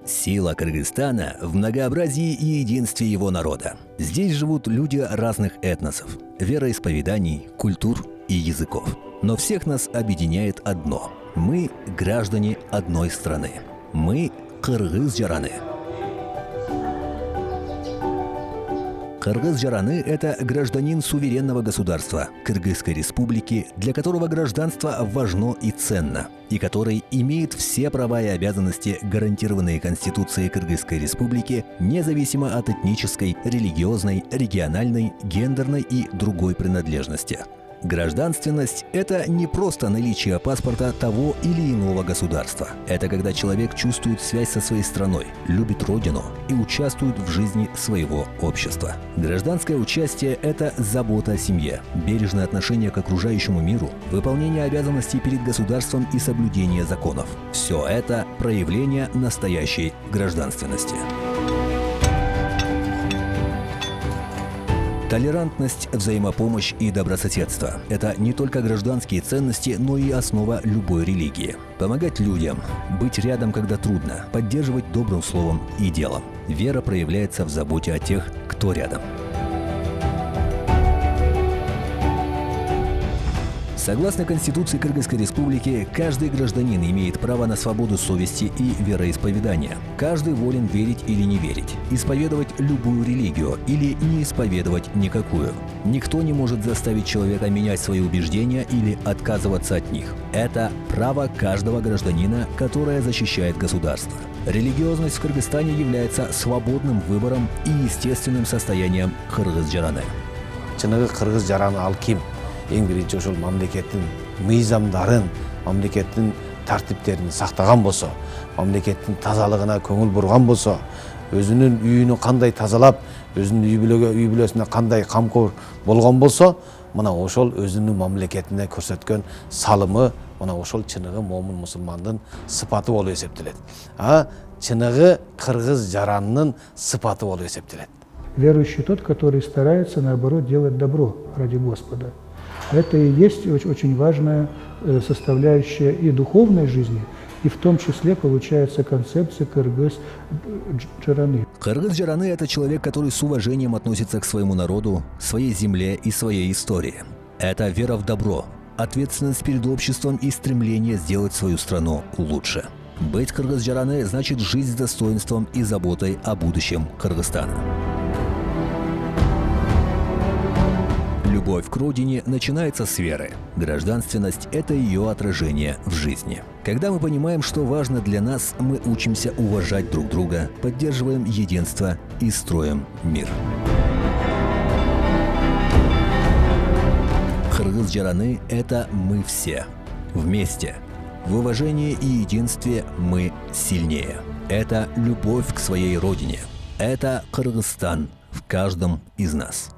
Сила Кыргызстана в многообразии и единстве его народа. Здесь живут люди разных этносов, вероисповеданий, культур и языков. Но всех нас объединяет одно – мы граждане одной страны. Мы кыргыз-жараны. Кыргыз-жараны – это гражданин суверенного государства Кыргызской республики, для которого гражданство важно и ценно, и который имеет все права и обязанности, гарантированные Конституцией Кыргызской республики, независимо от этнической, религиозной, региональной, гендерной и другой принадлежности. Гражданственность – это не просто наличие паспорта того или иного государства. Это когда человек чувствует связь со своей страной, любит родину и участвует в жизни своего общества. Гражданское участие – это забота о семье, бережное отношение к окружающему миру, выполнение обязанностей перед государством и соблюдение законов. Все это – проявление настоящей гражданственности. Толерантность, взаимопомощь и добрососедство – это не только гражданские ценности, но и основа любой религии. Помогать людям, быть рядом, когда трудно, поддерживать добрым словом и делом. Вера проявляется в заботе о тех, кто рядом. Согласно Конституции Кыргызской республики, каждый гражданин имеет право на свободу совести и вероисповедания. Каждый волен верить или не верить, исповедовать любую религию или не исповедовать никакую. Никто не может заставить человека менять свои убеждения или отказываться от них. Это право каждого гражданина, которое защищает государство. Религиозность в Кыргызстане является свободным выбором и естественным состоянием кыргыз-жараны. Кыргыз-жараны ал ким? Ең бірінші ошол мамлекеттин мыйзамдарын, мамлекеттин тартиптерин сактаган болсо, мамлекеттин тазалыгына көңүл бурган болсо, өзүнүн үйүнү кандай тазалап, өзүнүн үй бүлөсүнө кандай камкор болгон болсо, мына ошол өзүнүн мамлекетине көрсөткөн салымы, мына ошол чыныгы момун мусулмандын сыпаты болуп эсептелет. Чыныгы кыргыз-жаранынын сыпаты болуп эсептелет. Верующий тот, который старается, наоборот, делать добро ради Господа. Это и есть очень важная составляющая и духовной жизни, и в том числе получается концепция кыргыз-жараны. Кыргыз-жараны – это человек, который с уважением относится к своему народу, своей земле и своей истории. Это вера в добро, ответственность перед обществом и стремление сделать свою страну лучше. Быть кыргыз-жараны – значит жить с достоинством и заботой о будущем Кыргызстана. Любовь к родине начинается с веры. Гражданственность – это ее отражение в жизни. Когда мы понимаем, что важно для нас, мы учимся уважать друг друга, поддерживаем единство и строим мир. Кыргыз-жараны – это мы все. Вместе. В уважении и единстве мы сильнее. Это любовь к своей родине. Это Кыргызстан в каждом из нас.